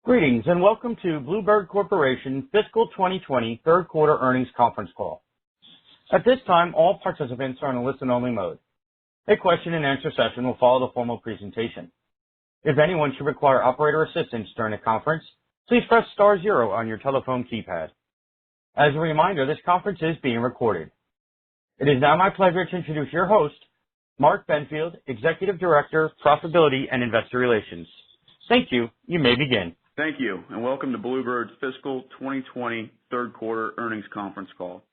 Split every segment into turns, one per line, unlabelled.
Greetings and welcome to Blue Bird Corporation Fiscal 2020 Third Quarter Earnings Conference Call. At this time, all participants are in a listen-only mode. A question-and-answer session will follow the formal presentation. If anyone should require operator assistance during the conference, please press star zero on your telephone keypad. As a reminder, this conference is being recorded. It is now my pleasure to introduce your host, Mark Benfield, Executive Director, Profitability and Investor Relations. Thank you. You may begin.
Thank you, and welcome to Blue Bird's Fiscal 2020 Third Quarter Earnings Conference Call.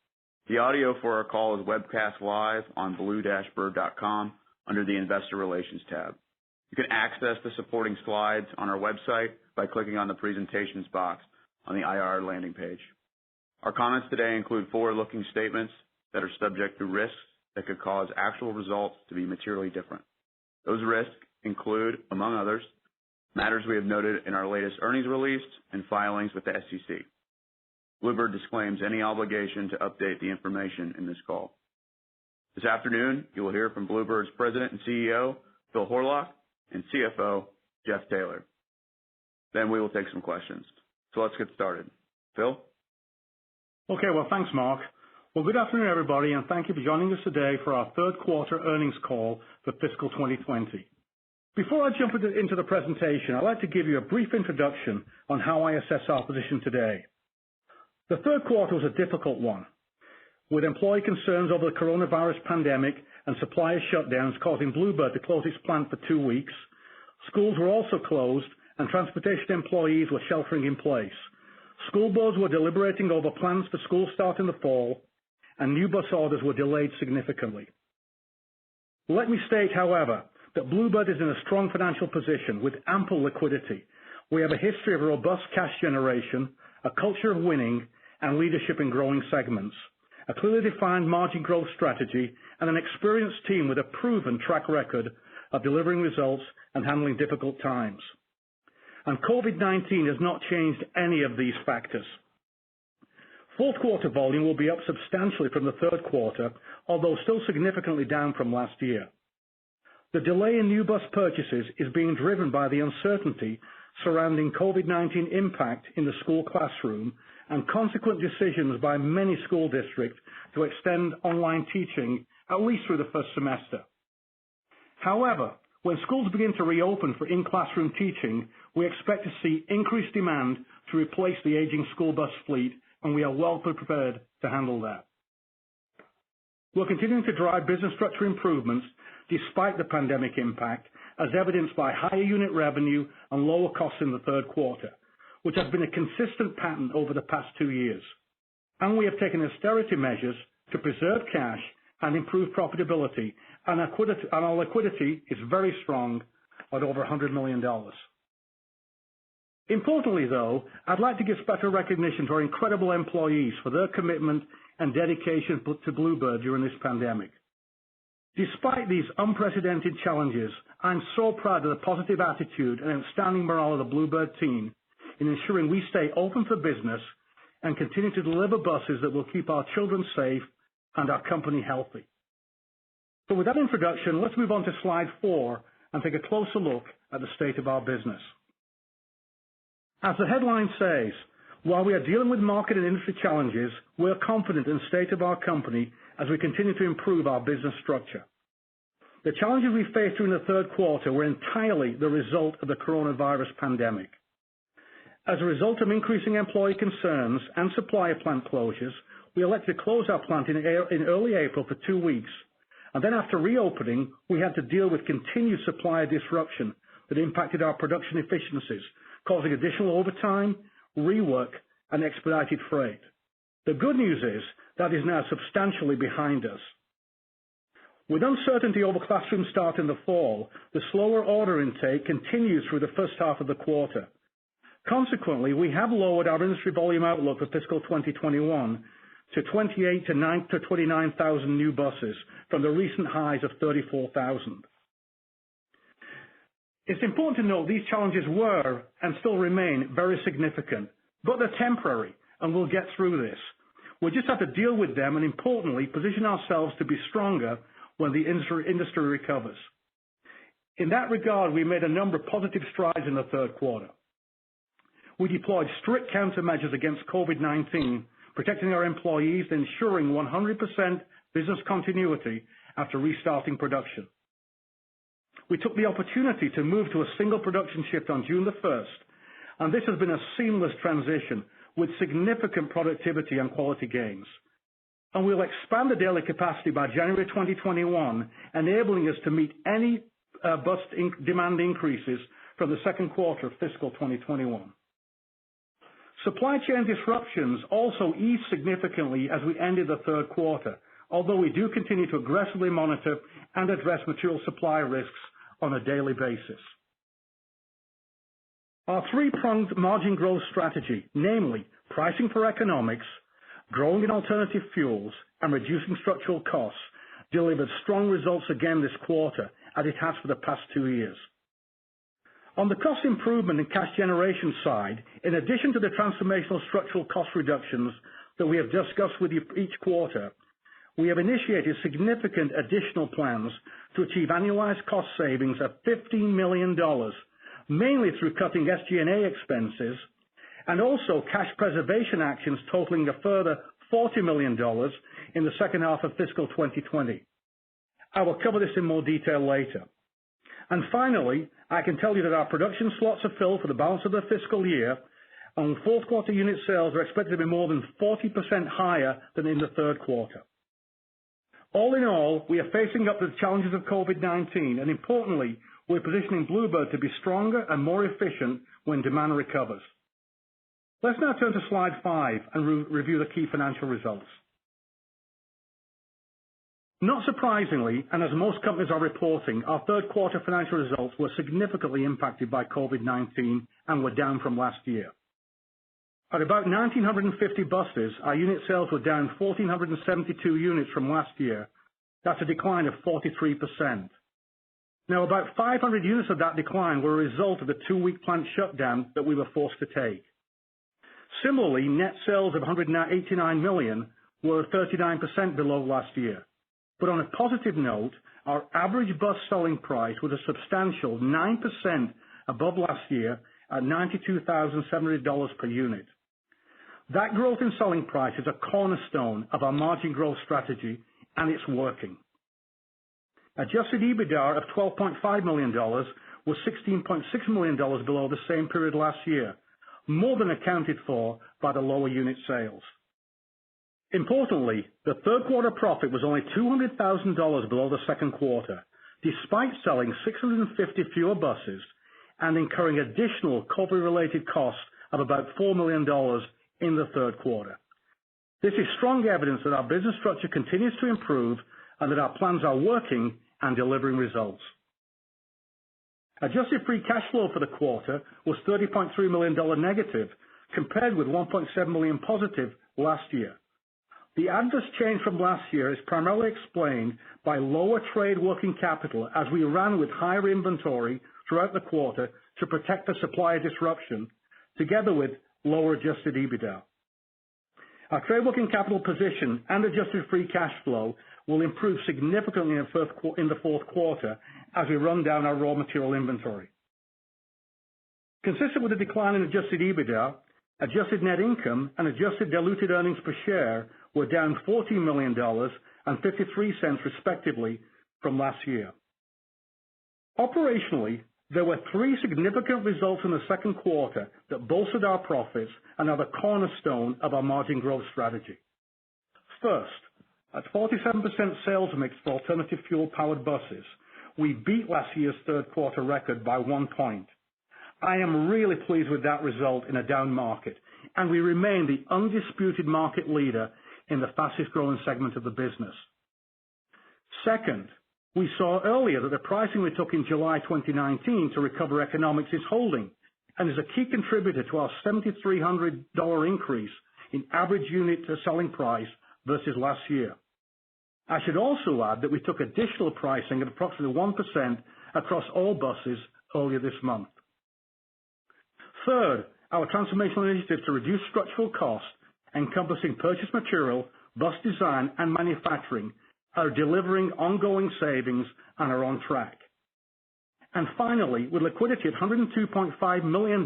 The audio for our call is webcast live on blue-bird.com under the Investor Relations tab. You can access the supporting slides on our website by clicking on the presentations box on the IR landing page. Our comments today include forward-looking statements that are subject to risks that could cause actual results to be materially different. Those risks include, among others, matters we have noted in our latest earnings release and filings with the SEC. Blue Bird disclaims any obligation to update the information in this call. This afternoon, you will hear from Blue Bird's President and CEO, Phil Horlock, and CFO, Jeff Taylor. Then we will take some questions. So let's get started. Phil?
Okay, well, thanks, Mark. Well, good afternoon, everybody, and thank you for joining us today for our third quarter earnings call for fiscal 2020. Before I jump into the presentation, I'd like to give you a brief introduction on how I assess our position today. The third quarter was a difficult one, with employee concerns over the coronavirus pandemic and supplier shutdowns causing Blue Bird to close its plant for 2 weeks. Schools were also closed, and transportation employees were sheltering in place. School boards were deliberating over plans for school start in the fall, and new bus orders were delayed significantly. Let me state, however, that Blue Bird is in a strong financial position with ample liquidity. We have a history of robust cash generation, a culture of winning, and leadership in growing segments, a clearly defined margin growth strategy, and an experienced team with a proven track record of delivering results and handling difficult times. And COVID-19 has not changed any of these factors. Fourth quarter volume will be up substantially from the third quarter, although still significantly down from last year. The delay in new bus purchases is being driven by the uncertainty surrounding COVID-19 impact in the school classroom and consequent decisions by many school districts to extend online teaching at least through the first semester. However, when schools begin to reopen for in-classroom teaching, we expect to see increased demand to replace the aging school bus fleet, and we are well prepared to handle that. We're continuing to drive business structure improvements despite the pandemic impact, as evidenced by higher unit revenue and lower costs in the third quarter, which has been a consistent pattern over the past 2 years. And we have taken austerity measures to preserve cash and improve profitability, and our liquidity is very strong at over $100 million. Importantly, though, I'd like to give special recognition to our incredible employees for their commitment and dedication to Blue Bird during this pandemic. Despite these unprecedented challenges, I'm so proud of the positive attitude and outstanding morale of the Blue Bird team in ensuring we stay open for business and continue to deliver buses that will keep our children safe and our company healthy. So with that introduction, let's move on to slide 4 and take a closer look at the state of our business. As the headline says, while we are dealing with market and industry challenges, we are confident in the state of our company as we continue to improve our business structure. The challenges we faced during the third quarter were entirely the result of the coronavirus pandemic. As a result of increasing employee concerns and supplier plant closures, we elected to close our plant in early April for 2 weeks, and then after reopening, we had to deal with continued supplier disruption that impacted our production efficiencies, causing additional overtime, rework, and expedited freight. The good news is that is now substantially behind us. With uncertainty over classroom start in the fall, the slower order intake continues through the first half of the quarter. Consequently, we have lowered our industry volume outlook for fiscal 2021 to 28,000 to 29,000 new buses from the recent highs of 34,000. It's important to note these challenges were and still remain very significant, but they're temporary, and we'll get through this. We just have to deal with them and, importantly, position ourselves to be stronger when the industry recovers. In that regard, we made a number of positive strides in the third quarter. We deployed strict countermeasures against COVID-19, protecting our employees and ensuring 100% business continuity after restarting production. We took the opportunity to move to a single production shift on June the 1st, and this has been a seamless transition with significant productivity and quality gains. And we'll expand the daily capacity by January 2021, enabling us to meet any demand increases from the second quarter of fiscal 2021. Supply chain disruptions also eased significantly as we ended the third quarter, although we do continue to aggressively monitor and address material supply risks on a daily basis. Our three-pronged margin growth strategy, namely pricing for economics, growing in alternative fuels, and reducing structural costs, delivered strong results again this quarter, as it has for the past 2 years. On the cost improvement and cash generation side, in addition to the transformational structural cost reductions that we have discussed with you each quarter, we have initiated significant additional plans to achieve annualized cost savings of $15 million, mainly through cutting SG&A expenses, and also cash preservation actions totaling a further $40 million in the second half of fiscal 2020. I will cover this in more detail later. And finally, I can tell you that our production slots are filled for the balance of the fiscal year, and fourth quarter unit sales are expected to be more than 40% higher than in the third quarter. All in all, we are facing up to the challenges of COVID-19, and importantly, we're positioning Blue Bird to be stronger and more efficient when demand recovers. Let's now turn to slide 5 and review the key financial results. Not surprisingly, and as most companies are reporting, our third quarter financial results were significantly impacted by COVID-19 and were down from last year. At about 1,950 buses, our unit sales were down 1,472 units from last year. That's a decline of 43%. Now, about 500 units of that decline were a result of the 2-week plant shutdown that we were forced to take. Similarly, net sales of $189 million were 39% below last year. But on a positive note, our average bus selling price was a substantial 9% above last year at $92,700 per unit. That growth in selling price is a cornerstone of our margin growth strategy, and it's working. Adjusted EBITDA of $12.5 million was $16.6 million below the same period last year, more than accounted for by the lower unit sales. Importantly, the third quarter profit was only $200,000 below the second quarter, despite selling 650 fewer buses and incurring additional COVID-related costs of about $4 million in the third quarter. This is strong evidence that our business structure continues to improve and that our plans are working and delivering results. Adjusted free cash flow for the quarter was $30.3 million negative, compared with $1.7 million positive last year. The adverse change from last year is primarily explained by lower trade working capital as we ran with higher inventory throughout the quarter to protect the supply disruption, together with lower adjusted EBITDA. Our trade working capital position and adjusted free cash flow will improve significantly in the fourth quarter as we run down our raw material inventory. Consistent with the decline in adjusted EBITDA, adjusted net income and adjusted diluted earnings per share were down $14 million and 53 cents respectively from last year. Operationally, there were 3 significant results in the second quarter that bolstered our profits and are the cornerstone of our margin growth strategy. First, at 47% sales mix for alternative fuel-powered buses, we beat last year's third quarter record by 1 point. I am really pleased with that result in a down market, and we remain the undisputed market leader in the fastest growing segment of the business. Second, we saw earlier that the pricing we took in July 2019 to recover economics is holding and is a key contributor to our $7,300 increase in average unit selling price versus last year. I should also add that we took additional pricing of approximately 1% across all buses earlier this month. Third, our transformational initiatives to reduce structural costs, encompassing purchase material, bus design, and manufacturing, are delivering ongoing savings and are on track. And finally, with liquidity at $102.5 million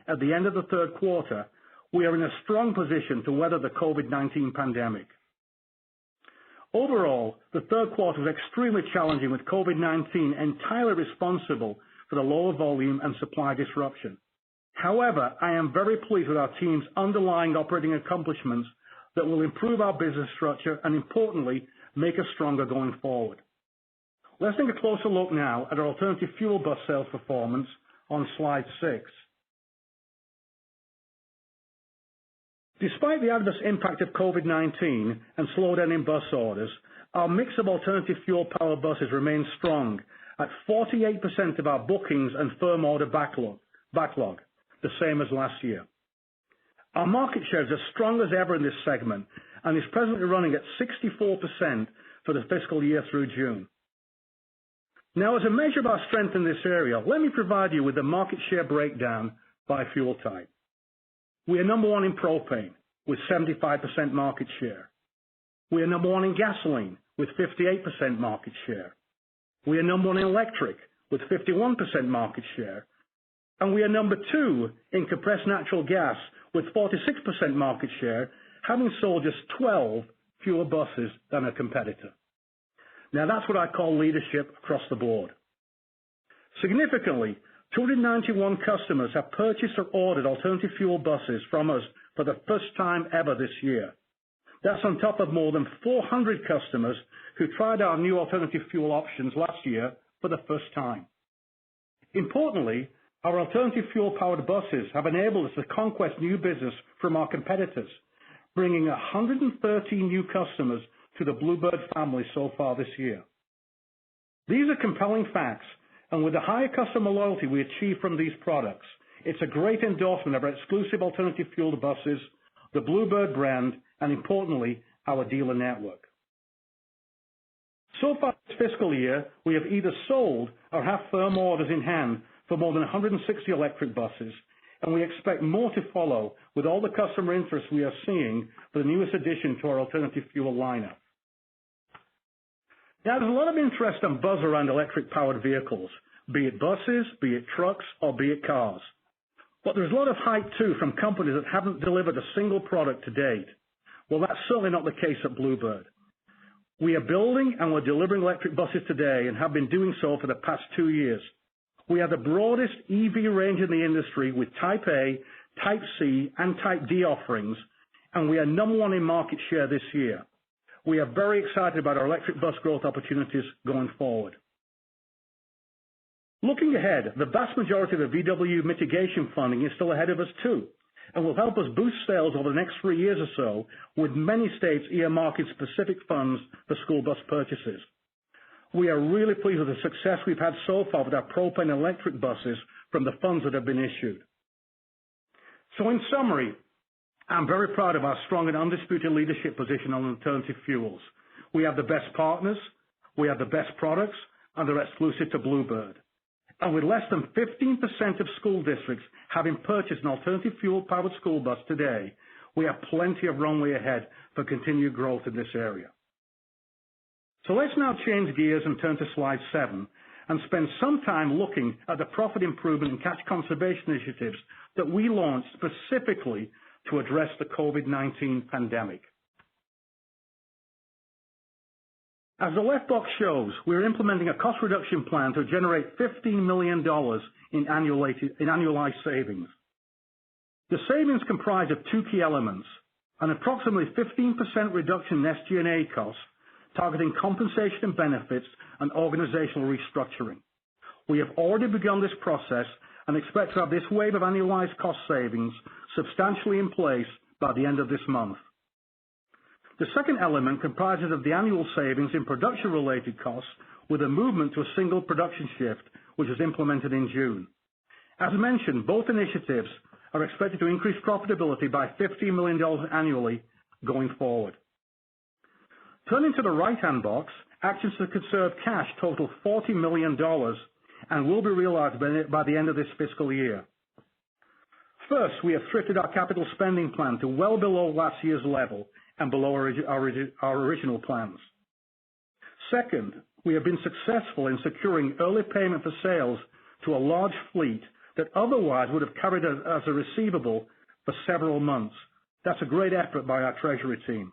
at the end of the third quarter, we are in a strong position to weather the COVID-19 pandemic. Overall, the third quarter was extremely challenging, with COVID-19 entirely responsible for the lower volume and supply disruption. However, I am very pleased with our team's underlying operating accomplishments that will improve our business structure and, importantly, make us stronger going forward. Let's take a closer look now at our alternative fuel bus sales performance on slide 6. Despite the adverse impact of COVID-19 and slowdown in bus orders, our mix of alternative fuel-powered buses remains strong at 48% of our bookings and firm order backlog, the same as last year. Our market share is as strong as ever in this segment and is presently running at 64% for the fiscal year through June. Now, as a measure of our strength in this area, let me provide you with the market share breakdown by fuel type. We are number one in propane with 75% market share. We are number one in gasoline with 58% market share. We are number one in electric with 51% market share. And we are number two in compressed natural gas with 46% market share, having sold just 12 fewer buses than a competitor. Now, that's what I call leadership across the board. Significantly, 291 customers have purchased or ordered alternative fuel buses from us for the first time ever this year. That's on top of more than 400 customers who tried our new alternative fuel options last year for the first time. Importantly, our alternative fuel-powered buses have enabled us to conquest new business from our competitors, bringing 113 new customers to the Blue Bird family so far this year. These are compelling facts, and with the higher customer loyalty we achieve from these products, it's a great endorsement of our exclusive alternative fuel buses, the Blue Bird brand, and importantly, our dealer network. So far this fiscal year, we have either sold or have firm orders in hand for more than 160 electric buses, and we expect more to follow with all the customer interest we are seeing for the newest addition to our alternative fuel lineup. Now, there's a lot of interest and buzz around electric-powered vehicles, be it buses, be it trucks, or be it cars. But there's a lot of hype, too, from companies that haven't delivered a single product to date. Well, that's certainly not the case at Blue Bird. We are building and we're delivering electric buses today and have been doing so for the past 2 years. We have the broadest EV range in the industry with Type A, Type C, and Type D offerings, and we are number one in market share this year. We are very excited about our electric bus growth opportunities going forward. Looking ahead, the vast majority of the VW mitigation funding is still ahead of us too, and will help us boost sales over the next 3 years or so, with many states earmarking specific funds for school bus purchases. We are really pleased with the success we've had so far with our propane and electric buses from the funds that have been issued. So in summary, I'm very proud of our strong and undisputed leadership position on alternative fuels. We have the best partners, we have the best products, and they're exclusive to Blue Bird. And with less than 15% of school districts having purchased an alternative fuel-powered school bus today, we have plenty of runway ahead for continued growth in this area. So let's now change gears and turn to slide 7 and spend some time looking at the profit improvement and cash conservation initiatives that we launched specifically to address the COVID-19 pandemic. As the left box shows, we're implementing a cost reduction plan to generate $15 million in annualized savings. The savings comprise of 2 key elements: an approximately 15% reduction in SG&A costs, targeting compensation and benefits and organizational restructuring. We have already begun this process and expect to have this wave of annualized cost savings substantially in place by the end of this month. The second element comprises of the annual savings in production-related costs with a movement to a single production shift, which was implemented in June. As mentioned, both initiatives are expected to increase profitability by $15 million annually going forward. Turning to the right-hand box, actions to conserve cash total $40 million and will be realized by the end of this fiscal year. First, we have thrifted our capital spending plan to well below last year's level and below our original plans. Second, we have been successful in securing early payment for sales to a large fleet that otherwise would have carried us as a receivable for several months. That's a great effort by our treasury team.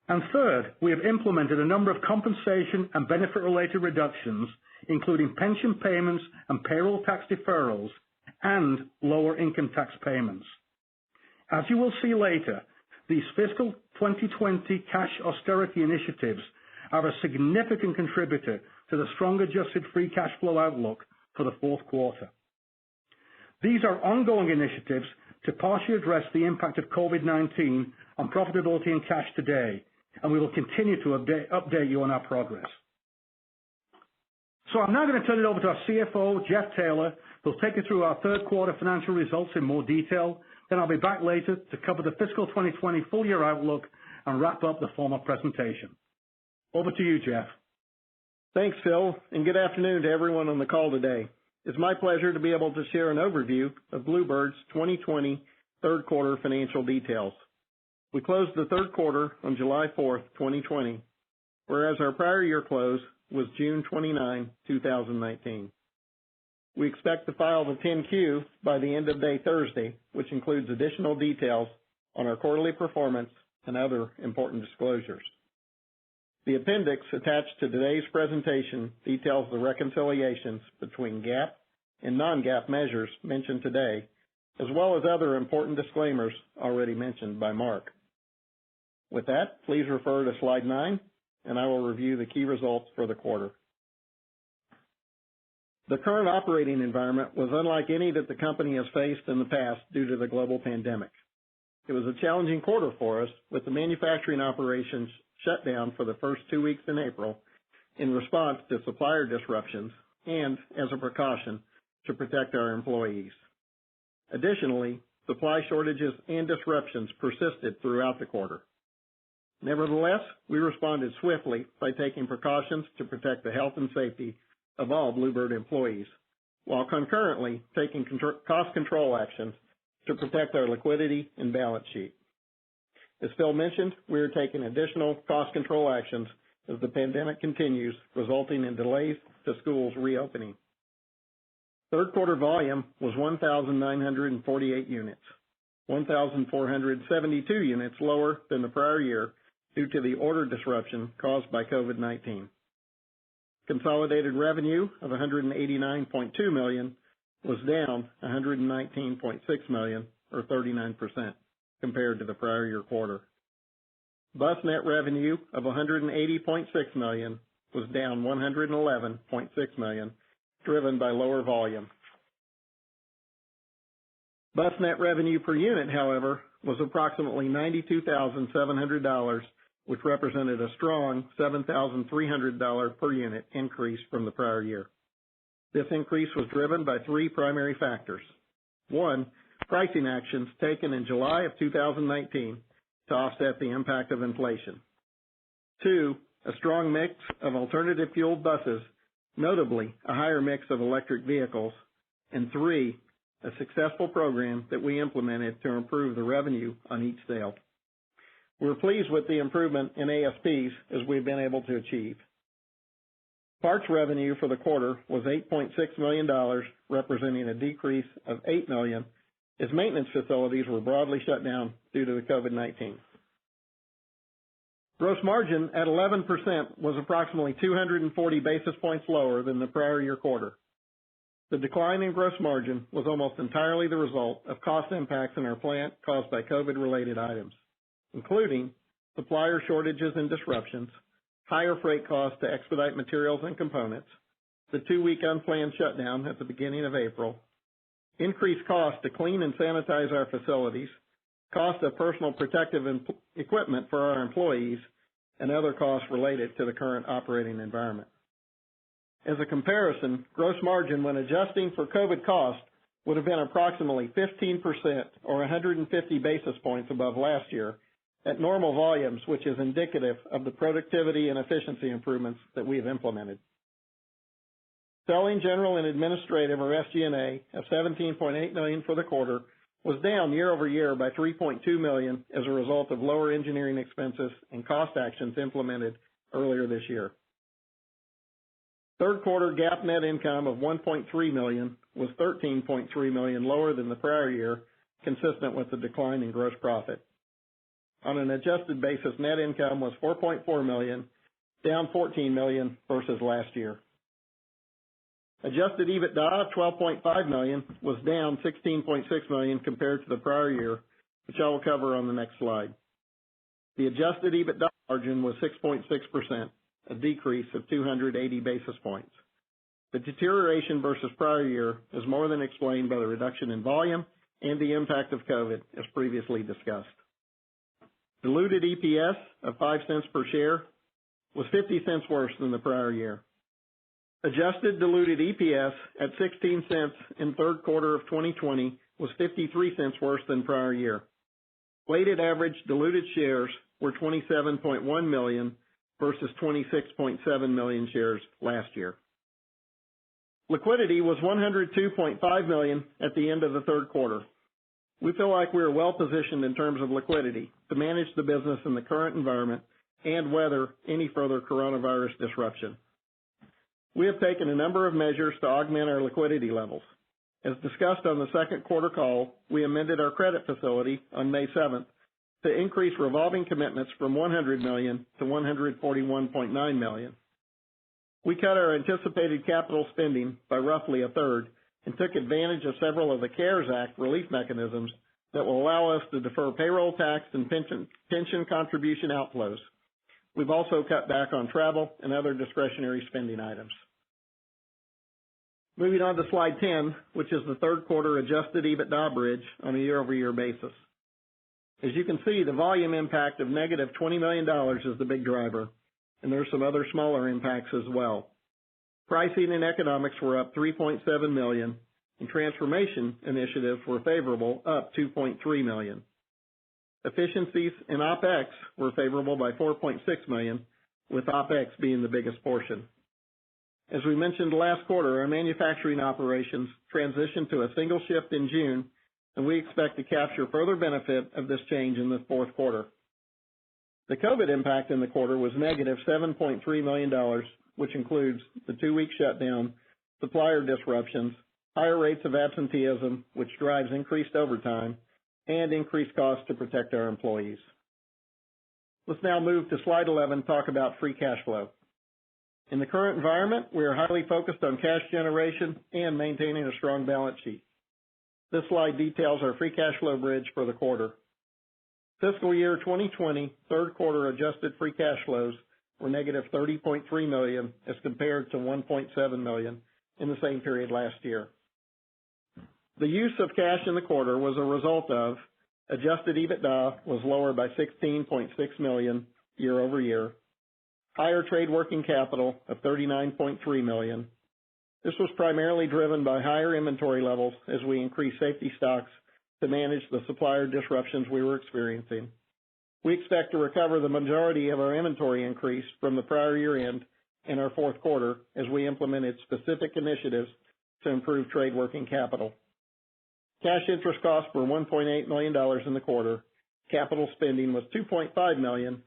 And third, we have implemented a number of compensation and benefit-related reductions, including pension payments and payroll tax deferrals, and lower income tax payments. As you will see later, these fiscal 2020 cash austerity initiatives are a significant contributor to the strong adjusted free cash flow outlook for the fourth quarter. These are ongoing initiatives to partially address the impact of COVID-19 on profitability and cash today, and we will continue to update you on our progress. So I'm now going to turn it over to our CFO, Jeff Taylor, who will take you through our third quarter financial results in more detail. Then I'll be back later to cover the fiscal 2020 full year outlook and wrap up the formal presentation. Over to you, Jeff.
Thanks, Phil, and good afternoon to everyone on the call today. It's my pleasure to be able to share an overview of Blue Bird's 2020 third quarter financial details. We closed the third quarter on July 4th, 2020, whereas our prior year close was June 29, 2019. We expect to file the 10-Q by the end of day Thursday, which includes additional details on our quarterly performance and other important disclosures. The appendix attached to today's presentation details the reconciliations between GAAP and non-GAAP measures mentioned today, as well as other important disclaimers already mentioned by Mark. With that, please refer to slide 9, and I will review the key results for the quarter. The current operating environment was unlike any that the company has faced in the past due to the global pandemic. It was a challenging quarter for us, with the manufacturing operations shut down for the first 2 weeks in April in response to supplier disruptions and as a precaution to protect our employees. Additionally, supply shortages and disruptions persisted throughout the quarter. Nevertheless, we responded swiftly by taking precautions to protect the health and safety of all Blue Bird employees, while concurrently taking cost control actions to protect our liquidity and balance sheet. As Phil mentioned, we are taking additional cost control actions as the pandemic continues, resulting in delays to schools reopening. Third quarter volume was 1,948 units, 1,472 units lower than the prior year due to the order disruption caused by COVID-19. Consolidated revenue of $189.2 million was down $119.6 million, or 39%, compared to the prior year quarter. Bus net revenue of $180.6 million was down $111.6 million, driven by lower volume. Bus net revenue per unit, however, was approximately $92,700, which represented a strong $7,300 per unit increase from the prior year. This increase was driven by three primary factors. One, pricing actions taken in July of 2019 to offset the impact of inflation. Two, a strong mix of alternative fueled buses, notably a higher mix of electric vehicles. And three, a successful program that we implemented to improve the revenue on each sale. We're pleased with the improvement in ASPs as we've been able to achieve. Parts revenue for the quarter was $8.6 million, representing a decrease of $8 million, as maintenance facilities were broadly shut down due to the COVID-19. Gross margin at 11% was approximately 240 basis points lower than the prior year quarter. The decline in gross margin was almost entirely the result of cost impacts in our plant caused by COVID-related items, including supplier shortages and disruptions, higher freight costs to expedite materials and components, the 2-week unplanned shutdown at the beginning of April, increased costs to clean and sanitize our facilities, cost of personal protective equipment for our employees, and other costs related to the current operating environment. As a comparison, gross margin when adjusting for COVID costs would have been approximately 15% or 150 basis points above last year at normal volumes, which is indicative of the productivity and efficiency improvements that we have implemented. Selling, general, and administrative, or SG&A, of $17.8 million for the quarter was down year over year by $3.2 million as a result of lower engineering expenses and cost actions implemented earlier this year. Third quarter GAAP net income of $1.3 million was $13.3 million lower than the prior year, consistent with the decline in gross profit. On an adjusted basis, net income was $4.4 million, down $14 million versus last year. Adjusted EBITDA of $12.5 million was down $16.6 million compared to the prior year, which I will cover on the next slide. The adjusted EBITDA margin was 6.6%, a decrease of 280 basis points. The deterioration versus prior year is more than explained by the reduction in volume and the impact of COVID, as previously discussed. Diluted EPS of 5 cents per share was 50 cents worse than the prior year. Adjusted diluted EPS at 16 cents in third quarter of 2020 was 53 cents worse than prior year. Weighted average diluted shares were 27.1 million versus 26.7 million shares last year. Liquidity was $102.5 million at the end of the third quarter. We feel like we are well positioned in terms of liquidity to manage the business in the current environment and weather any further coronavirus disruption. We have taken a number of measures to augment our liquidity levels. As discussed on the second quarter call, we amended our credit facility on May 7th to increase revolving commitments from $100 million to $141.9 million. We cut our anticipated capital spending by roughly a third and took advantage of several of the CARES Act relief mechanisms that will allow us to defer payroll tax and pension contribution outflows. We've also cut back on travel and other discretionary spending items. Moving on to slide 10, which is the third quarter adjusted EBITDA bridge on a year-over-year basis. As you can see, the volume impact of negative $20 million is the big driver, and there are some other smaller impacts as well. Pricing and economics were up $3.7 million, and transformation initiatives were favorable, up $2.3 million. Efficiencies in OPEX were favorable by $4.6 million, with OPEX being the biggest portion. As we mentioned last quarter, our manufacturing operations transitioned to a single shift in June, and we expect to capture further benefit of this change in the fourth quarter. The COVID impact in the quarter was negative $7.3 million, which includes the 2-week shutdown, supplier disruptions, higher rates of absenteeism, which drives increased overtime, and increased costs to protect our employees. Let's now move to slide 11 and talk about free cash flow. In the current environment, we are highly focused on cash generation and maintaining a strong balance sheet. This slide details our free cash flow bridge for the quarter. Fiscal year 2020 third quarter adjusted free cash flows were negative $30.3 million as compared to $1.7 million in the same period last year. The use of cash in the quarter was a result of adjusted EBITDA was lower by $16.6 million year over year, higher trade working capital of $39.3 million. This was primarily driven by higher inventory levels as we increased safety stocks to manage the supplier disruptions we were experiencing. We expect to recover the majority of our inventory increase from the prior year end in our fourth quarter as we implemented specific initiatives to improve trade working capital. Cash interest costs were $1.8 million in the quarter. Capital spending was $2.5 million,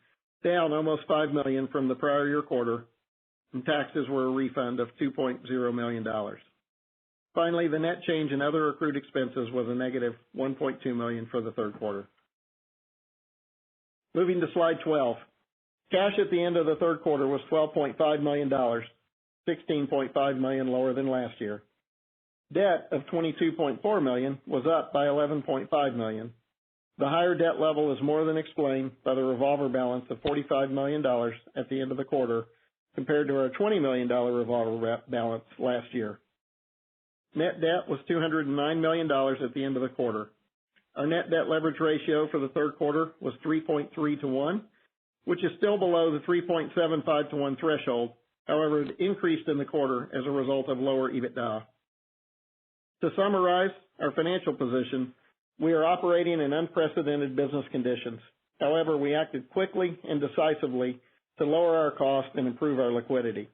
down almost $5 million from the prior year quarter, and taxes were a refund of $2.0 million. Finally, the net change in other accrued expenses was a negative $1.2 million for the third quarter. Moving to slide 12. Cash at the end of the third quarter was $12.5 million, $16.5 million lower than last year. Debt of $22.4 million was up by $11.5 million. The higher debt level is more than explained by the revolver balance of $45 million at the end of the quarter compared to our $20 million revolver balance last year. Net debt was $209 million at the end of the quarter. Our net debt leverage ratio for the third quarter was 3.3 to 1, which is still below the 3.75 to 1 threshold. However, it increased in the quarter as a result of lower EBITDA. To summarize our financial position, we are operating in unprecedented business conditions. However, we acted quickly and decisively to lower our costs and improve our liquidity.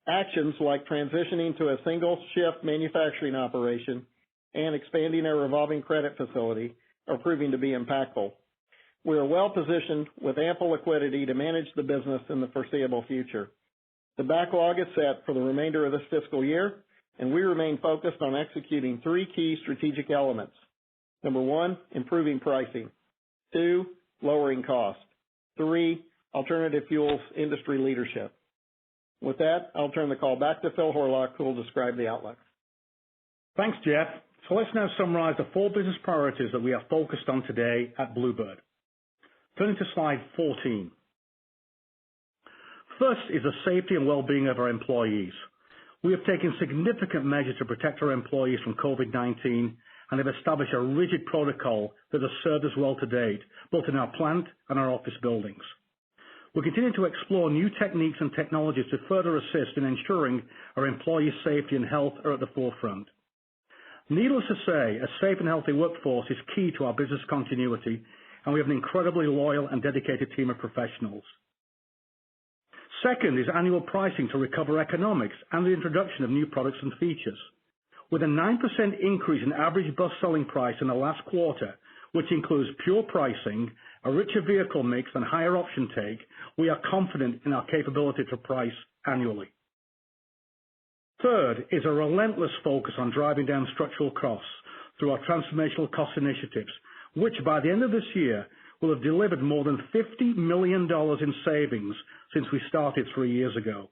Actions like transitioning to a single shift manufacturing operation and expanding our revolving credit facility are proving to be impactful. We are well positioned with ample liquidity to manage the business in the foreseeable future. The backlog is set for the remainder of this fiscal year, and we remain focused on executing three key strategic elements. Number one, improving pricing. 2, lowering cost. 3, alternative fuels industry leadership. With that, I'll turn the call back to Phil Horlock, who will describe the outlook.
Thanks, Jeff. So let's now summarize the 4 business priorities that we are focused on today at Blue Bird. Turning to slide 14. First is the safety and well-being of our employees. We have taken significant measures to protect our employees from COVID-19 and have established a rigid protocol that has served us well to date, both in our plant and our office buildings. We continue to explore new techniques and technologies to further assist in ensuring our employees' safety and health are at the forefront. Needless to say, a safe and healthy workforce is key to our business continuity, and we have an incredibly loyal and dedicated team of professionals. Second is annual pricing to recover economics and the introduction of new products and features. With a 9% increase in average bus selling price in the last quarter, which includes pure pricing, a richer vehicle mix, and higher option take, we are confident in our capability to price annually. Third is a relentless focus on driving down structural costs through our transformational cost initiatives, which by the end of this year will have delivered more than $50 million in savings since we started 3 years ago.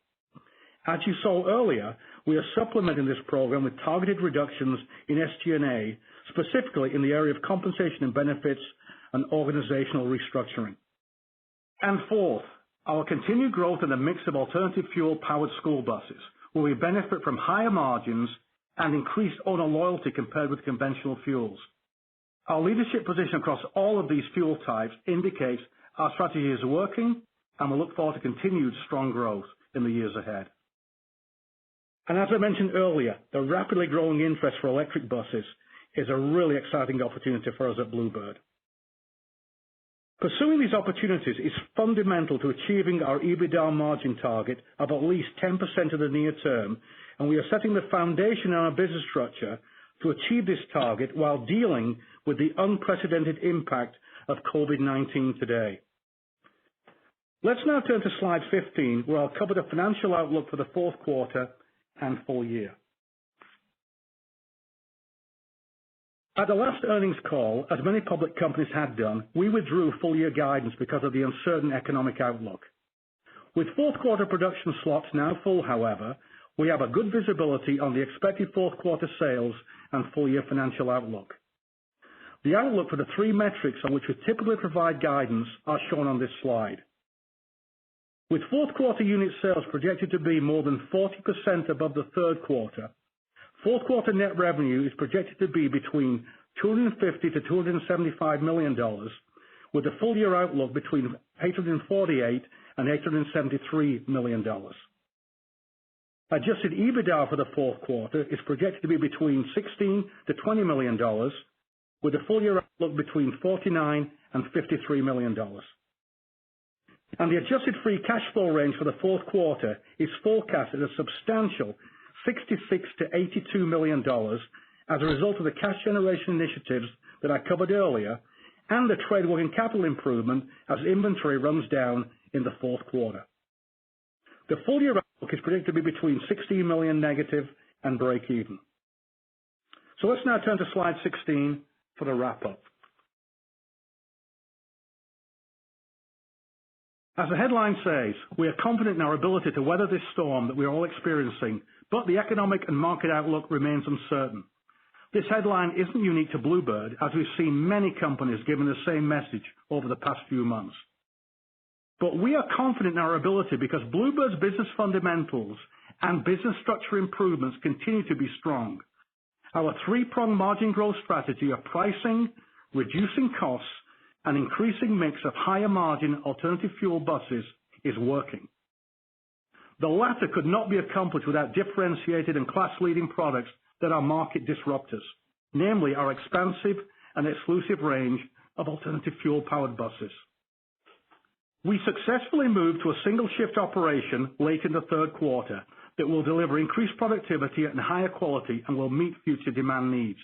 As you saw earlier, we are supplementing this program with targeted reductions in SG&A, specifically in the area of compensation and benefits and organizational restructuring. And fourth, our continued growth in the mix of alternative fuel-powered school buses, where we benefit from higher margins and increased owner loyalty compared with conventional fuels. Our leadership position across all of these fuel types indicates our strategy is working, and we look forward to continued strong growth in the years ahead. And as I mentioned earlier, the rapidly growing interest for electric buses is a really exciting opportunity for us at Blue Bird. Pursuing these opportunities is fundamental to achieving our EBITDA margin target of at least 10% in the near term, and we are setting the foundation in our business structure to achieve this target while dealing with the unprecedented impact of COVID-19 today. Let's now turn to slide 15, where I'll cover the financial outlook for the fourth quarter and full year. At the last earnings call, as many public companies had done, we withdrew full year guidance because of the uncertain economic outlook. With fourth quarter production slots now full, however, we have a good visibility on the expected fourth quarter sales and full year financial outlook. The outlook for the 3 metrics on which we typically provide guidance are shown on this slide. With fourth quarter unit sales projected to be more than 40% above the third quarter, fourth quarter net revenue is projected to be between $250 to $275 million, with a full year outlook between $848 and $873 million. Adjusted EBITDA for the fourth quarter is projected to be between $16 to $20 million, with a full year outlook between $49 and $53 million. And the adjusted free cash flow range for the fourth quarter is forecasted at a substantial $66 to $82 million as a result of the cash generation initiatives that I covered earlier and the trade working capital improvement as inventory runs down in the fourth quarter. The full year outlook is predicted to be between $16 million negative and break even. So let's now turn to slide 16 for the wrap up. As the headline says, we are confident in our ability to weather this storm that we are all experiencing, but the economic and market outlook remains uncertain. This headline isn't unique to Blue Bird, as we've seen many companies giving the same message over the past few months. But we are confident in our ability because Blue Bird's business fundamentals and business structure improvements continue to be strong. Our 3-pronged margin growth strategy of pricing, reducing costs, and increasing mix of higher margin alternative fuel buses is working. The latter could not be accomplished without differentiated and class-leading products that are market disruptors, namely our expansive and exclusive range of alternative fuel-powered buses. We successfully moved to a single-shift operation late in the third quarter that will deliver increased productivity and higher quality and will meet future demand needs.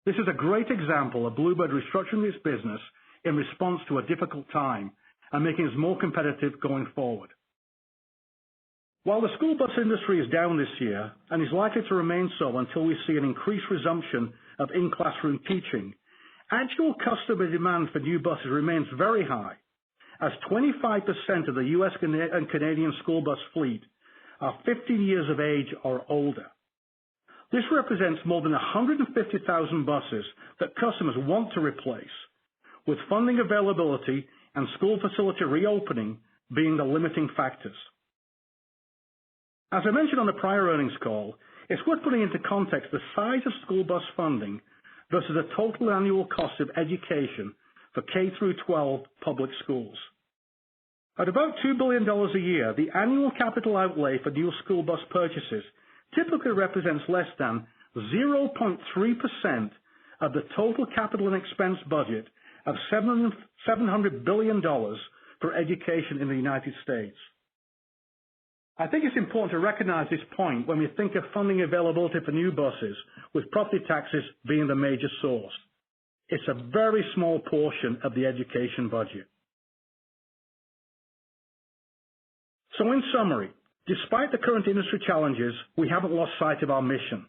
This is a great example of Blue Bird restructuring its business in response to a difficult time and making us more competitive going forward. While the school bus industry is down this year and is likely to remain so until we see an increased resumption of in-classroom teaching, actual customer demand for new buses remains very high, as 25% of the U.S. and Canadian school bus fleet are 15 years of age or older. This represents more than 150,000 buses that customers want to replace, with funding availability and school facility reopening being the limiting factors. As I mentioned on the prior earnings call, it's worth putting into context the size of school bus funding versus the total annual cost of education for K through 12 public schools. At about $2 billion a year, the annual capital outlay for new school bus purchases typically represents less than 0.3% of the total capital and expense budget of $700 billion for education in the United States. I think it's important to recognize this point when we think of funding availability for new buses, with property taxes being the major source. It's a very small portion of the education budget. So in summary, despite the current industry challenges, we haven't lost sight of our mission: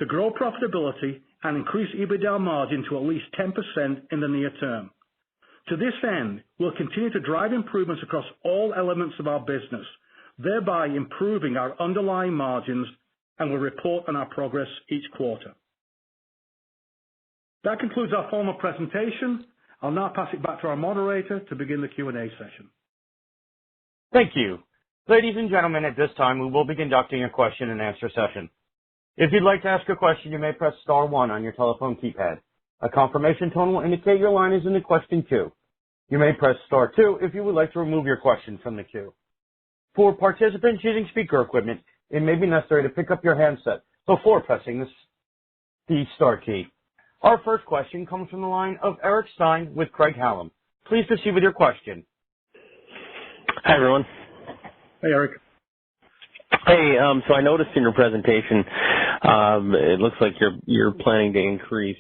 to grow profitability and increase EBITDA margin to at least 10% in the near term. To this end, we'll continue to drive improvements across all elements of our business, thereby improving our underlying margins, and will report on our progress each quarter. That concludes our formal presentation. I'll now pass it back to our moderator to begin the Q&A session.
Thank you. Ladies and gentlemen, at this time, we will be conducting a question and answer session. If you'd like to ask a question, you may press star 1 on your telephone keypad. A confirmation tone will indicate your line is in the question queue. You may press star 2 if you would like to remove your question from the queue. For participants using speaker equipment, it may be necessary to pick up your handset before pressing the star key. Our first question comes from the line of Eric Stein with Craig-Hallum. Please proceed with your question.
Hi, everyone.
Hey, Eric.
Hey, so I noticed in your presentation, it looks like you're planning to increase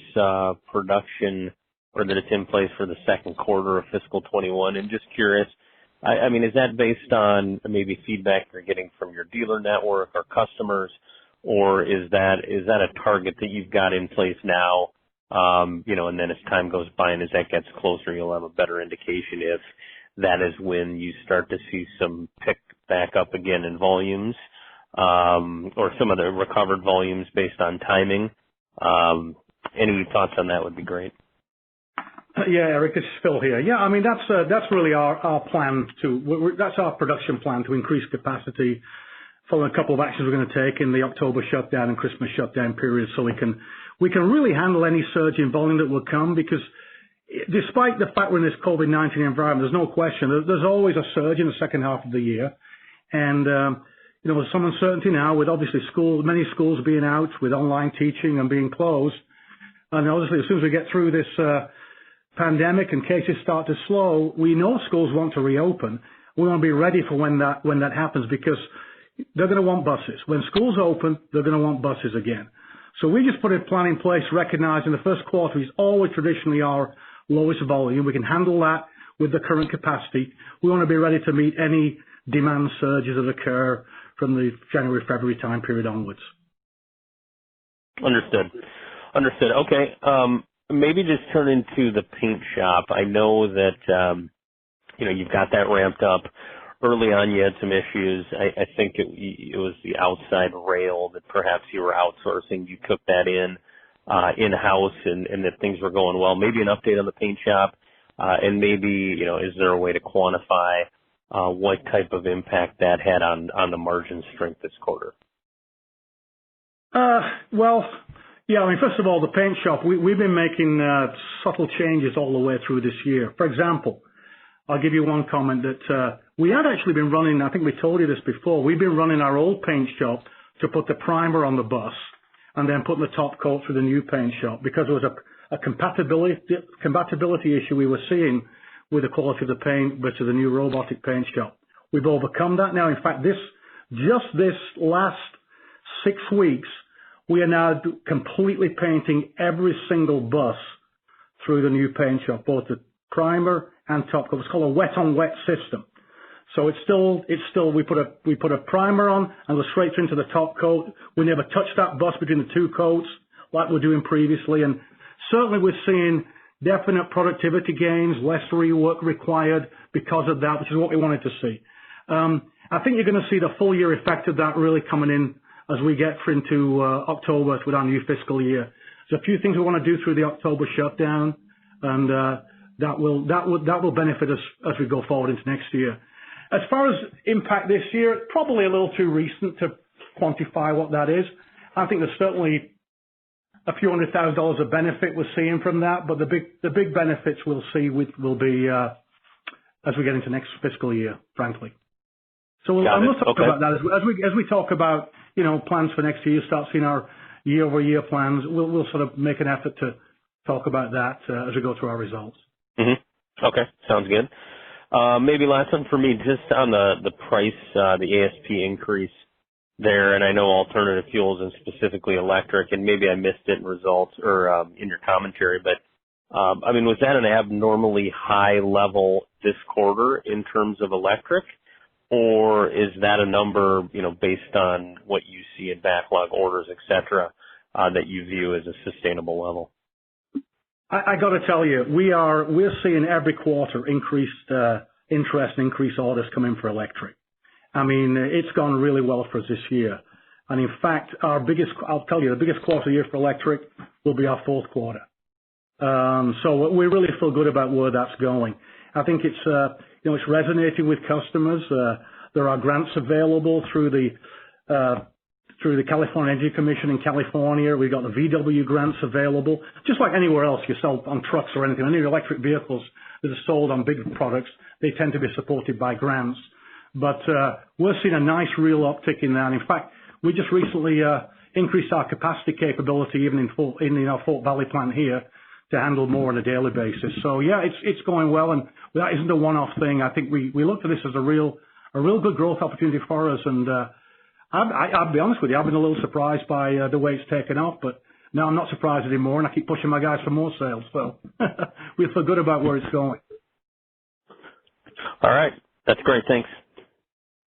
production, or that it's in place for the second quarter of fiscal 21. And just curious, I mean, is that based on maybe feedback you're getting from your dealer network or customers, or is that a target that you've got in place now? And then as time goes by and as that gets closer, you'll have a better indication if that is when you start to see some pick back up again in volumes, or some of the recovered volumes based on timing. Any thoughts on that would be great.
Yeah, Eric, it's Phil here. Yeah, I mean, that's really our plan that's our production plan to increase capacity, following a couple of actions we're going to take in the October shutdown and Christmas shutdown period, so we can really handle any surge in volume that will come, because despite the fact we're in this COVID-19 environment, there's no question, there's always a surge in the second half of the year. And, there's some uncertainty now with obviously many schools being out, with online teaching and being closed. And obviously as soon as we get through this pandemic and cases start to slow, we know schools want to reopen. We want to be ready for when that happens, because they're going to want buses. When schools open, they're going to want buses again. So we just put a plan in place, recognizing the first quarter is always traditionally our lowest volume. We can handle that with the current capacity. We want to be ready to meet any demand surges that occur from the January, February time period onwards.
Understood. Okay. Maybe just turn into the paint shop. I know that, you've got that ramped up. Early on, you had some issues. I think it was the outside rail that perhaps you were outsourcing. You took that in-house, and that things were going well. Maybe an update on the paint shop, and maybe, is there a way to quantify what type of impact that had on the margin strength this quarter?
Well, yeah, I mean, first of all, the paint shop, we've been making subtle changes all the way through this year. For example, I'll give you one comment that we had actually been running, I think we told you this before, we've been running our old paint shop to put the primer on the bus and then putting the top coat through the new paint shop, because there was a compatibility issue we were seeing with the quality of the paint versus the new robotic paint shop. We've overcome that now. In fact, just this last 6 weeks, we are now completely painting every single bus through the new paint shop, both the primer and top coat. It's called a wet-on-wet system. So it's still we put a primer on and go straight into the top coat. We never touch that bus between the two coats like we're doing previously. And certainly we're seeing definite productivity gains, less rework required because of that, which is what we wanted to see. I think you're going to see the full year effect of that really coming in as we get into October with our new fiscal year. There's a few things we want to do through the October shutdown, and that will benefit us as we go forward into next year. As far as impact this year, it's probably a little too recent to quantify what that is. I think there's certainly a few $100,000 of benefit we're seeing from that, but the big benefits we'll see will be as we get into next fiscal year, frankly. So we'll talk about that as we talk about plans for next year. Start seeing our year-over-year plans. We'll sort of make an effort to talk about that as we go through our results.
Mm-hmm. Okay, sounds good. Maybe last one for me, just on the price, the ASP increase there, and I know alternative fuels and specifically electric, and maybe I missed it in results or in your commentary, but I mean, was that an abnormally high level this quarter in terms of electric, or is that a number, based on what you see in backlog orders, et cetera, that you view as a sustainable level?
I got to tell you, we're seeing every quarter increased interest and increased orders come in for electric. I mean, it's gone really well for us this year. And in fact, the biggest quarter of the year for electric will be our fourth quarter. So we really feel good about where that's going. I think it's resonating with customers. There are grants available through the California Energy Commission in California. We've got the VW grants available. Just like anywhere else you sell on trucks or anything, any electric vehicles that are sold on big products, they tend to be supported by grants. But we're seeing a nice real uptick in that. In fact, we just recently increased our capacity capability even in our Fort Valley plant here to handle more on a daily basis. So yeah, it's going well, and that isn't a one-off thing. I think we look at this as a real good growth opportunity for us, and I'll be honest with you, I've been a little surprised by the way it's taken off, but now I'm not surprised anymore, and I keep pushing my guys for more sales. So we feel good about where it's going.
All right, that's great. Thanks.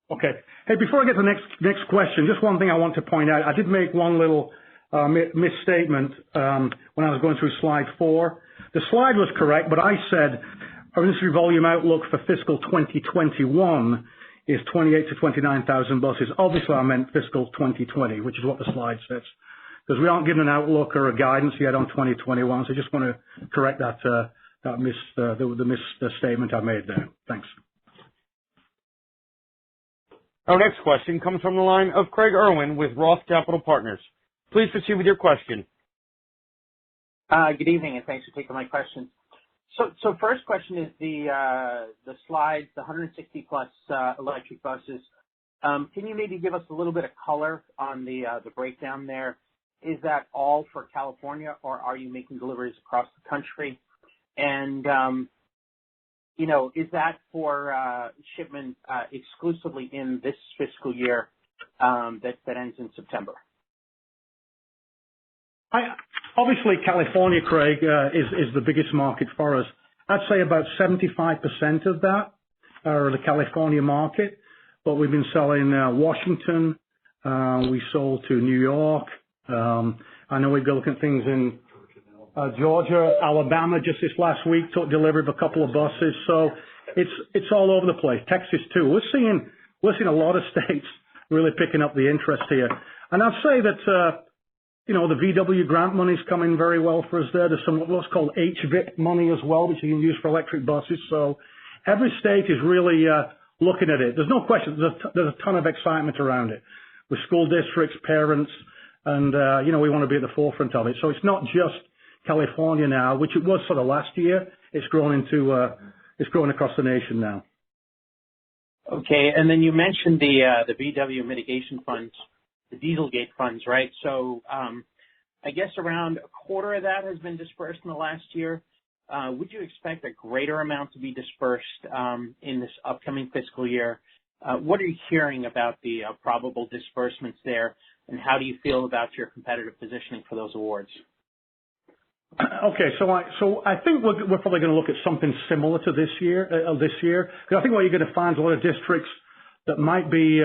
Okay. Hey, before I get to the next question, just one thing I want to point out. I did make one little misstatement when I was going through slide 4. The slide was correct, but I said our industry volume outlook for fiscal 2021 is 28 to 29,000 buses. Obviously, I meant fiscal 2020, which is what the slide says, because we aren't given an outlook or a guidance yet on 2021. So I just want to correct the misstatement I made there. Thanks.
Our next question comes from the line of Craig Irwin with Roth Capital Partners. Please proceed with your question.
Good evening, and thanks for taking my question. So first question is the slides, the 160 plus electric buses. Can you maybe give us a little bit of color on the breakdown there? Is that all for California, or are you making deliveries across the country? And is that for shipment exclusively in this fiscal year that ends in September?
Obviously, California, Craig, is the biggest market for us. I'd say about 75% of that are the California market, but we've been selling Washington. We sold to New York. I know we've got looking at things in Georgia, Alabama. Just this last week, took delivery of a couple of buses. So it's all over the place. Texas too. We're seeing a lot of states really picking up the interest here. And I'd say that the VW grant money's coming very well for us there. There's some what's called HVIP money as well, which you can use for electric buses. So every state is really looking at it. There's no question. There's a ton of excitement around it with school districts, parents, and we want to be at the forefront of it. So it's not just California now, which it was sort of last year. It's grown across the nation now.
Okay, and then you mentioned the VW mitigation funds, the Dieselgate funds, right? So I guess around a quarter of that has been dispersed in the last year. Would you expect a greater amount to be dispersed in this upcoming fiscal year? What are you hearing about the probable disbursements there, and how do you feel about your competitive positioning for those awards?
Okay, so I think we're probably going to look at something similar to this year. Because I think what you're going to find is a lot of districts that might be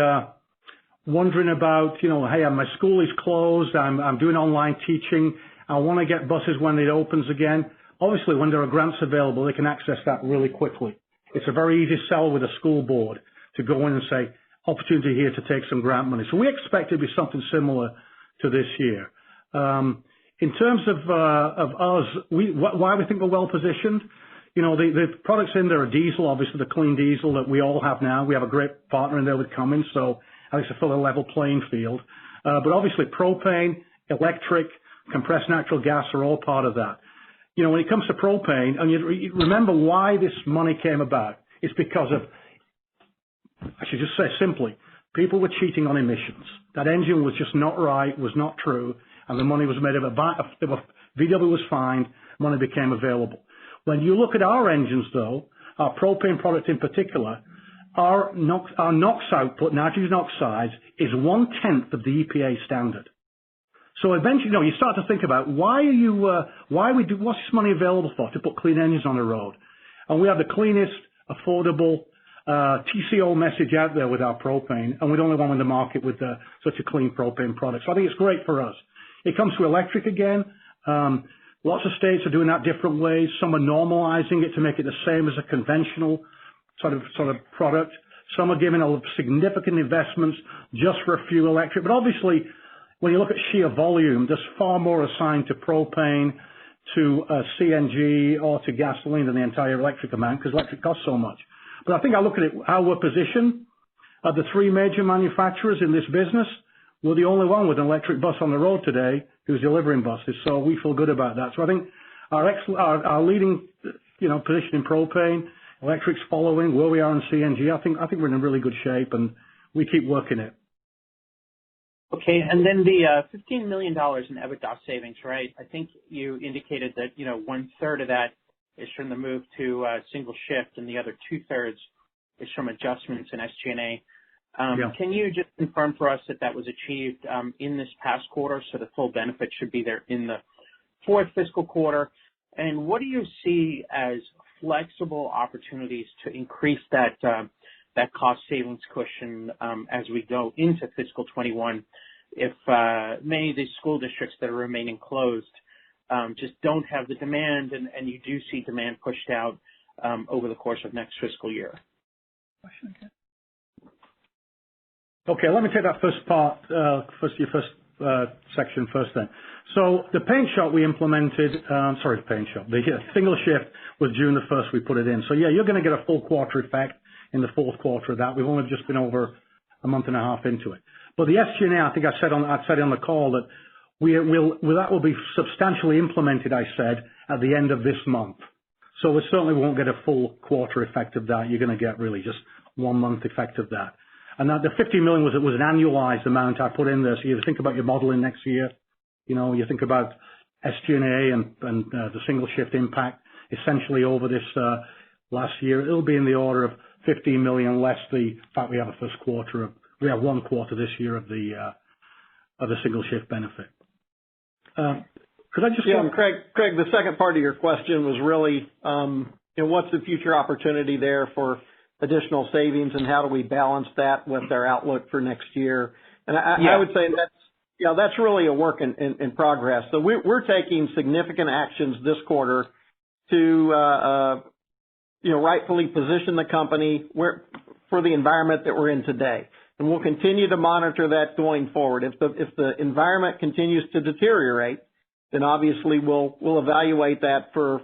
wondering about, hey, my school is closed, I'm doing online teaching, I want to get buses when it opens again. Obviously, when there are grants available, they can access that really quickly. It's a very easy sell with a school board to go in and say, opportunity here to take some grant money. So we expect it to be something similar to this year. In terms of us, why we think we're well positioned, the products in there are diesel, obviously the clean diesel that we all have now. We have a great partner in there with Cummins, so I think it's a full level playing field. But obviously propane, electric, compressed natural gas are all part of that. When it comes to propane, and you remember why this money came about. It's because of, I should just say simply, people were cheating on emissions. That engine was just not right, was not true, and the money was made of it. VW was fined, money became available. When you look at our engines, though, our propane product in particular, our NOx output, nitrogen oxides, is 1/10 of the EPA standard. So eventually, you start to think about what's this money available for, to put clean engines on the road? And we have the cleanest, affordable TCO message out there with our propane, and we're the only one in the market with such a clean propane product. So I think it's great for us. It comes to electric again. Lots of states are doing that different ways. Some are normalizing it to make it the same as a conventional sort of product. Some are giving a significant investments just for a few electric. But obviously, when you look at sheer volume, there's far more assigned to propane, to CNG, or to gasoline than the entire electric amount, because electric costs so much. But I think I look at it, how we're positioned. Of the three major manufacturers in this business, we're the only one with an electric bus on the road today who's delivering buses, so we feel good about that. So I think our leading, position in propane, electric's following, where we are in CNG, I think we're in a really good shape, and we keep working it.
Okay, and then the $15 million in EBITDA savings, right? I think you indicated that 1/3 of that is from the move to single shift, and the other 2/3 is from adjustments in SG&A. Can you just confirm for us that was achieved in this past quarter, so the full benefit should be there in the fourth fiscal quarter? And what do you see as flexible opportunities to increase that cost savings cushion as we go into fiscal 21 if many of these school districts that are remaining closed just don't have the demand and you do see demand pushed out over the course of next fiscal year?
Okay, let me take that first part, your first section first then. So the paint shop we implemented, the single shift was June the 1st we put it in. So yeah, you're going to get a full quarter effect in the fourth quarter of that. We've only just been over a month and a half into it. But the SG&A, I think I said on the call that that will be substantially implemented, I said, at the end of this month. So we certainly won't get a full quarter effect of that. You're going to get really just 1 month effect of that. And that the $50 million was an annualized amount I put in there. So you think about your modeling next year, you think about SG&A and the single shift impact essentially over this last year. It'll be in the order of $15 million less the fact we have we have 1 quarter this year of the single shift benefit. Could I just
Craig, the second part of your question was really, what's the future opportunity there for additional savings, and how do we balance that with our outlook for next year? And I would say that's really a work in progress. So we're taking significant actions this quarter to rightfully position the company for the environment that we're in today. And we'll continue to monitor that going forward. If the environment continues to deteriorate, then obviously we'll evaluate that for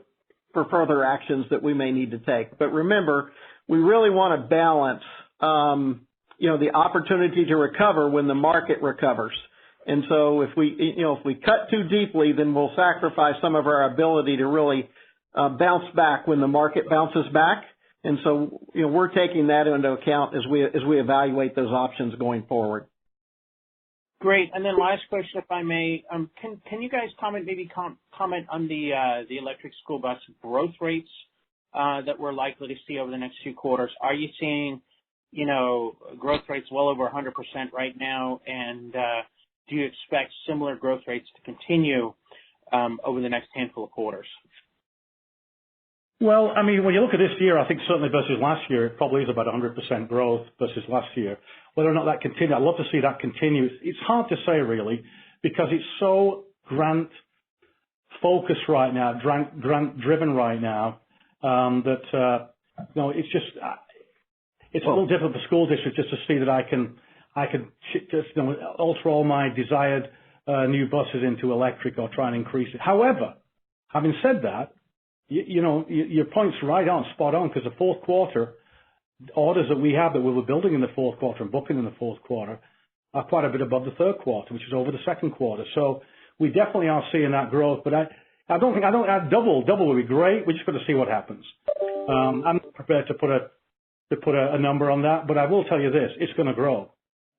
further actions that we may need to take. But remember, we really want to balance, the opportunity to recover when the market recovers. And so if we cut too deeply, then we'll sacrifice some of our ability to really bounce back when the market bounces back. And so, we're taking that into account as we evaluate those options going forward.
Great. And then last question, if I may, can you guys comment on the electric school bus growth rates that we're likely to see over the next few quarters? Are you seeing, growth rates well over 100% right now? And do you expect similar growth rates to continue over the next handful of quarters?
Well, I mean, when you look at this year, I think certainly versus last year, it probably is about 100% growth versus last year. Whether or not that continues, I'd love to see that continue. It's hard to say really because it's so grant focused right now, grant driven right now, that it's just it's a little difficult for school districts just to see that I can just alter all my desired new buses into electric or try and increase it. However, having said that, your point's right on, spot on, because the fourth quarter orders that we have that we were building in the fourth quarter and booking in the fourth quarter are quite a bit above the third quarter, which is over the second quarter. So we definitely are seeing that growth, but I don't double would be great. We just got to see what happens. I'm not prepared to put a number on that, but I will tell you this: it's going to grow,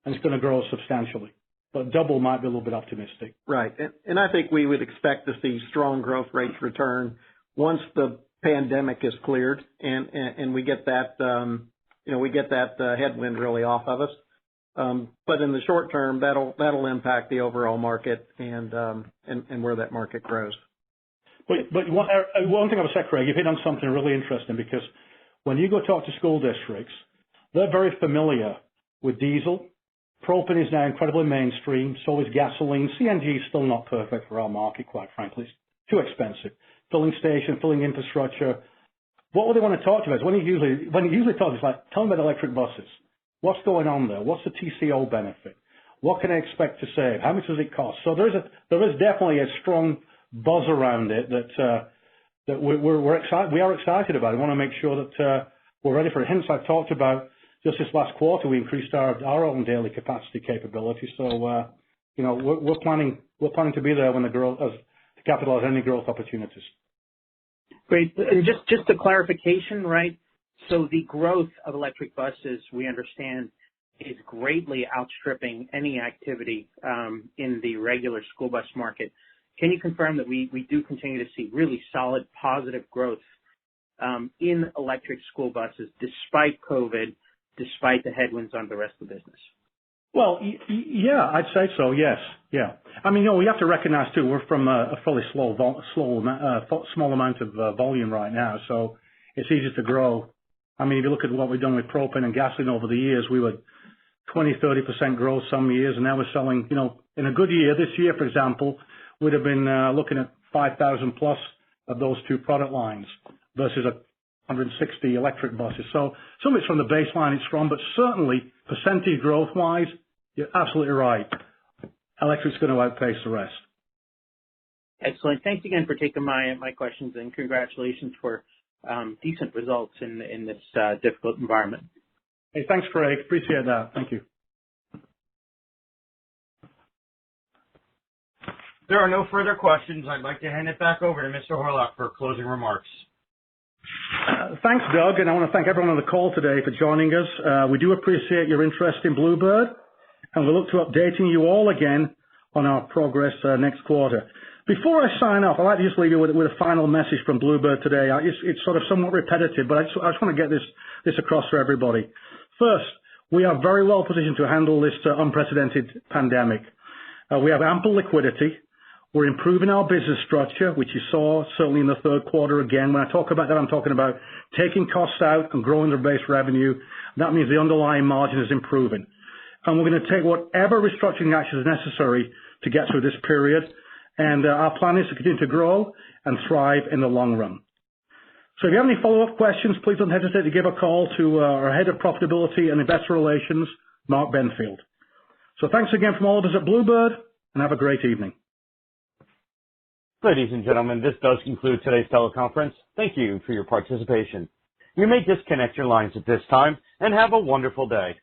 and it's going to grow substantially. But double might be a little bit optimistic.
Right, and I think we would expect to see strong growth rates return once the pandemic is cleared and we get that headwind really off of us. But in the short term, that'll impact the overall market and where that market grows.
But one thing I would say, Craig, you've hit on something really interesting, because when you go talk to school districts, they're very familiar with diesel. Propane is now incredibly mainstream. So is gasoline. CNG is still not perfect for our market, quite frankly. It's too expensive. Filling station, filling infrastructure. What would they want to talk to us? When you usually talk, it's like, tell them about electric buses. What's going on there? What's the TCO benefit? What can I expect to save? How much does it cost? So there is definitely a strong buzz around it that we're excited. We are excited about it. We want to make sure that we're ready for it. Hence, I've talked about just this last quarter we increased our own daily capacity capability. So we're planning to be there when the growth to capitalize any growth opportunities.
Great. And just a clarification, right? So the growth of electric buses, we understand, is greatly outstripping any activity in the regular school bus market. Can you confirm that we do continue to see really solid positive growth in electric school buses despite COVID, despite the headwinds on the rest of the business?
Well, yeah, I'd say so. Yes, yeah. I mean, we have to recognize too, we're from a fairly small amount of volume right now, so it's easy to grow. I mean, if you look at what we've done with propane and gasoline over the years, we were 20-30% growth some years, and now we're selling. In a good year, this year, for example, we'd have been looking at 5,000 plus of those two product lines versus 160 electric buses. So some of it's from the baseline, it's strong, but certainly percentage growth-wise, you're absolutely right. Electric's going to outpace the rest.
Excellent. Thanks again for taking my questions, and congratulations for decent results in this difficult environment.
Hey, thanks, Craig. Appreciate that. Thank you.
There are no further questions. I'd like to hand it back over to Mr. Horlock for closing remarks.
Thanks, Doug, and I want to thank everyone on the call today for joining us. We do appreciate your interest in Blue Bird, and we look to updating you all again on our progress next quarter. Before I sign off, I'd like to just leave you with a final message from Blue Bird today. It's sort of somewhat repetitive, but I just want to get this across for everybody. First, we are very well positioned to handle this unprecedented pandemic. We have ample liquidity. We're improving our business structure, which you saw certainly in the third quarter again. When I talk about that, I'm talking about taking costs out and growing the base revenue. That means the underlying margin is improving. And we're going to take whatever restructuring actions are necessary to get through this period. And our plan is to continue to grow and thrive in the long run. So if you have any follow-up questions, please don't hesitate to give a call to our Head of Profitability and Investor Relations, Mark Benfield. So thanks again from all of us at Blue Bird, and have a great evening.
Ladies and gentlemen, this does conclude today's teleconference. Thank you for your participation. You may disconnect your lines at this time, and have a wonderful day.